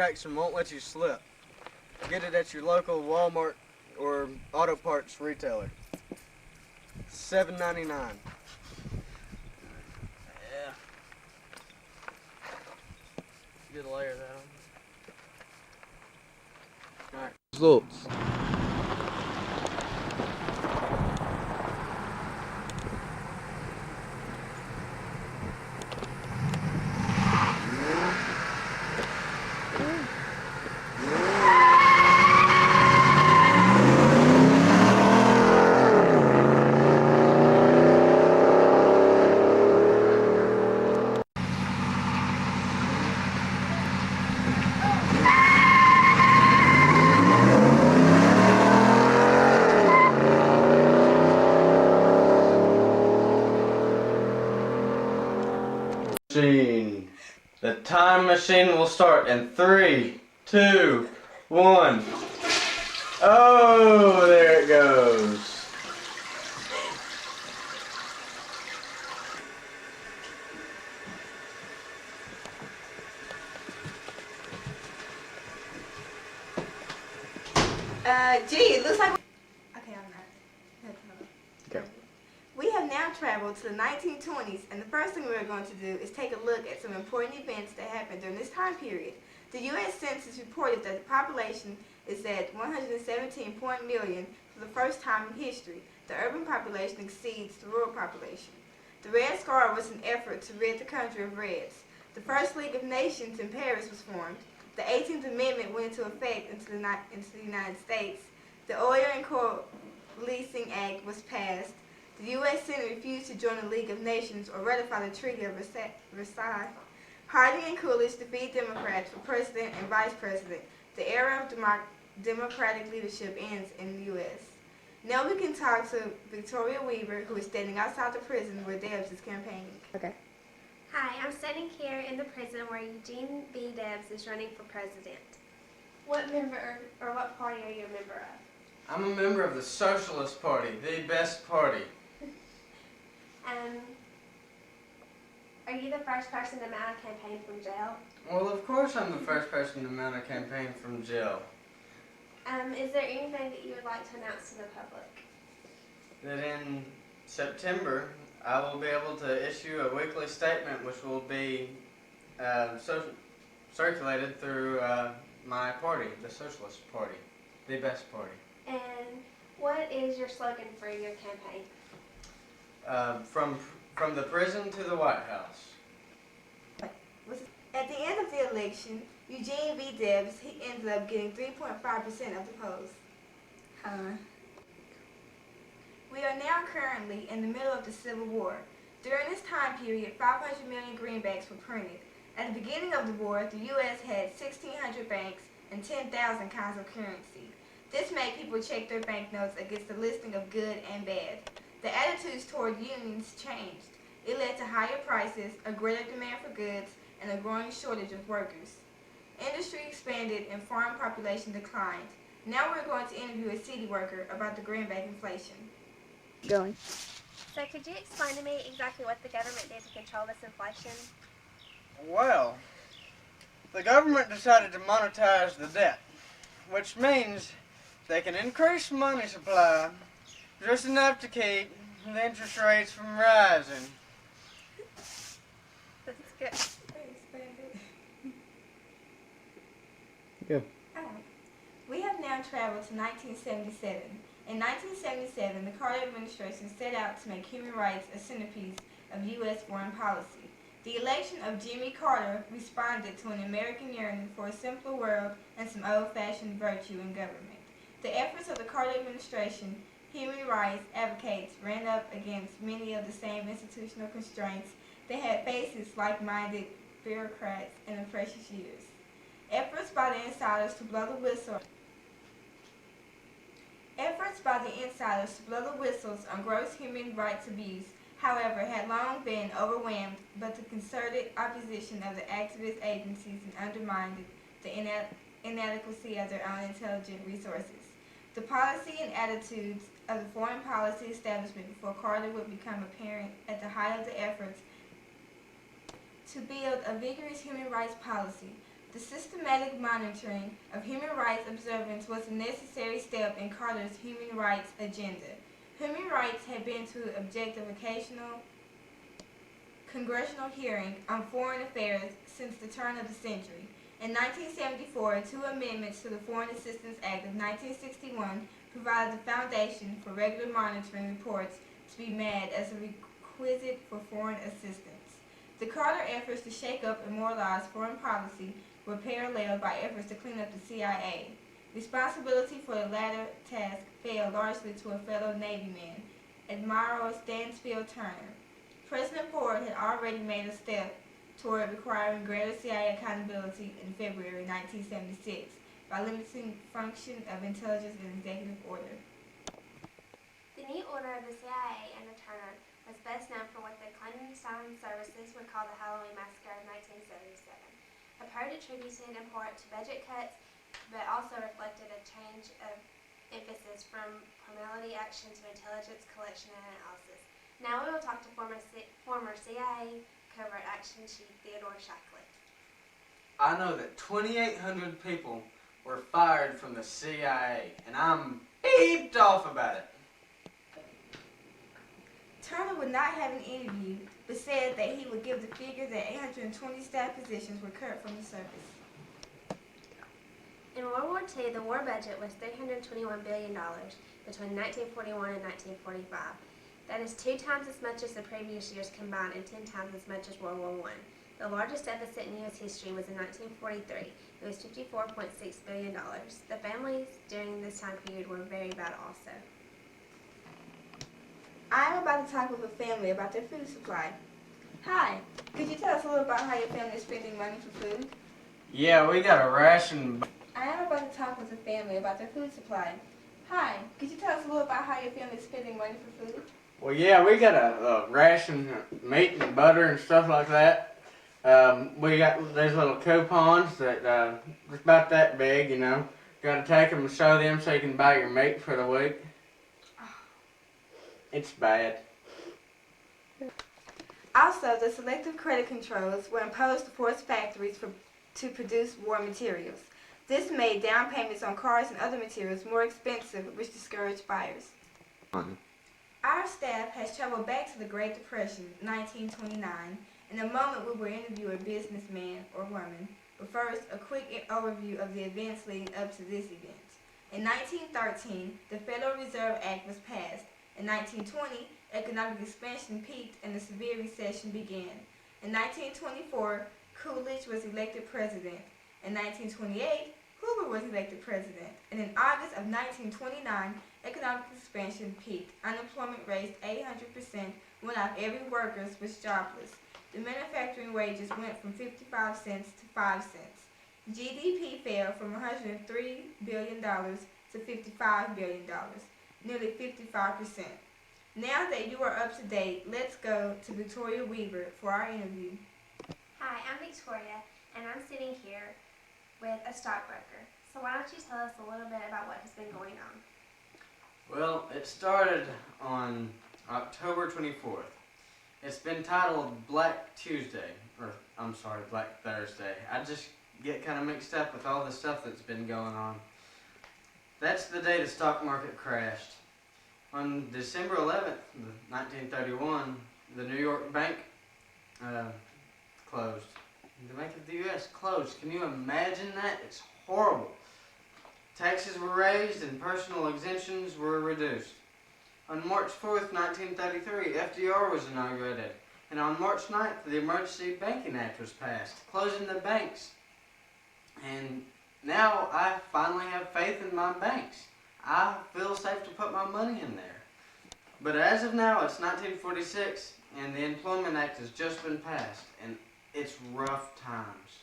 tracks and won't let you slip. Get it at your local Walmart or auto parts retailer. $7.99. Yeah. Good layer that on. Alright. Results. Machine. The time machine will start in 3, 2, 1. Oh, there it goes. Gee, it looks like. Okay, I'm not. Okay. We have now traveled to the 1920s, and the first thing we're going to do is take a look at some important events that happened during this time period. The U.S. Census reported that the population is at 117 million for the first time in history. The urban population exceeds the rural population. The Red Scar was an effort to rid the country of Reds. The first League of Nations in Paris was formed. The 18th Amendment went into effect into the United States. The Oil and Coal Leasing Act was passed. The U.S. Senate refused to join the League of Nations or ratify the Treaty of Versailles. Harding and Coolidge defeat Democrats for president and vice president. The era of democratic leadership ends in the U.S. Now we can talk to Victoria Weaver, who is standing outside the prison where Debs is campaigning. Okay. Hi, I'm standing here in the prison where Eugene B. Debs is running for president. What member or what party are you a member of? I'm a member of the Socialist Party, the best party. Are you the first person to mount a campaign from jail? Well, of course I'm the first person to mount a campaign from jail. Is there anything that you would like to announce to the public? That in September, I will be able to issue a weekly statement which will be circulated through my party, the Socialist Party, the best party. And what is your slogan for your campaign? From the prison to the White House. At the end of the election, Eugene V. Debs, he ended up getting 3.5% of the polls. We are now currently in the middle of the Civil War. During this time period, 500 million greenbacks were printed. At the beginning of the war, the U.S. had 1,600 banks and 10,000 kinds of currency. This made people check their banknotes against the listing of good and bad. The attitudes toward unions changed. It led to higher prices, a greater demand for goods, and a growing shortage of workers. Industry expanded and farm population declined. Now we're going to interview a city worker about the greenback inflation. Going. So could you explain to me exactly what the government did to control this inflation? Well, the government decided to monetize the debt, which means they can increase money supply just enough to keep the interest rates from rising. That's good. Good. We have now traveled to 1977. In 1977, the Carter administration set out to make human rights a centerpiece of U.S. foreign policy. The election of Jimmy Carter responded to an American yearning for a simpler world and some old-fashioned virtue in government. The efforts of the Carter administration, human rights advocates ran up against many of the same institutional constraints they had faced as like-minded bureaucrats in the precious years. Efforts by the insiders to blow the whistles on gross human rights abuse, however, had long been overwhelmed by the concerted opposition of the activist agencies and undermined the inadequacy of their own intelligent resources. The policy and attitudes of the foreign policy establishment before Carter would become apparent at the height of the efforts to build a vigorous human rights policy. The systematic monitoring of human rights observance was a necessary step in Carter's human rights agenda. Human rights had been to object of occasional congressional hearing on foreign affairs since the turn of the century. In 1974, two amendments to the Foreign Assistance Act of 1961 provided the foundation for regular monitoring reports to be made as a requisite for foreign assistance. The Carter efforts to shake up and moralize foreign policy were paralleled by efforts to clean up the CIA. Responsibility for the latter task fell largely to a fellow Navy man, Admiral Stansfield Turner. President Ford had already made a step toward requiring greater CIA accountability in February 1976 by limiting function of intelligence and executive order. The new order of the CIA under Turner was best known for what the clandestine services would call the Halloween Massacre of 1977. A part attributed in part to budget cuts, but also reflected a change of emphasis from formality action to intelligence collection and analysis. Now we will talk to former CIA Covert Action Chief Theodore Shackley. I know that 2,800 people were fired from the CIA, and I'm beeped off about it. Turner would not have an interview, but said that he would give the figure that 820 staff positions were cut from the service. In World War II, the war budget was $321 billion between 1941 and 1945. That is 2 times as much as the previous years combined and 10 times as much as World War I. The largest deficit in U.S. history was in 1943. It was $54.6 billion. The families during this time period were very bad also. I am about to talk with a family about their food supply. Hi, could you tell us a little about how your family is spending money for food? Yeah, we got a ration. I am about to talk with a family about their food supply. Hi, could you tell us a little about how your family is spending money for food? Well, yeah, we got a ration, meat and butter and stuff like that. There's little coupons that it's about that big, you know. Got to take them and show them so you can buy your meat for the week. It's bad. Also, the selective credit controls were imposed to force factories to produce war materials. This made down payments on cars and other materials more expensive, which discouraged buyers. Our staff has traveled back to the Great Depression, 1929. In a moment, we will interview a businessman or woman. But first, a quick overview of the events leading up to this event. In 1913, the Federal Reserve Act was passed. In 1920, economic expansion peaked and a severe recession began. In 1924, Coolidge was elected president. In 1928, Hoover was elected president. And in August of 1929, economic expansion peaked. Unemployment raised 800%, one out of every worker was jobless. The manufacturing wages went from 55 cents to 5 cents. GDP fell from $103 billion to $55 billion. Nearly 55%. Now that you are up to date, let's go to Victoria Weaver for our interview. Hi, I'm Victoria, and I'm sitting here with a stockbroker. So why don't you tell us a little bit about what has been going on? Well, it started on October 24th. It's been titled Black Tuesday, Black Thursday. I just get kind of mixed up with all the stuff that's been going on. That's the day the stock market crashed. On December 11th, 1931, the New York Bank closed. The Bank of the U.S. closed. Can you imagine that? It's horrible. Taxes were raised and personal exemptions were reduced. On March 4th, 1933, FDR was inaugurated. And on March 9th, the Emergency Banking Act was passed, closing the banks. And now I finally have faith in my banks. I feel safe to put my money in there. But as of now, it's 1946, and the Employment Act has just been passed, and it's rough times.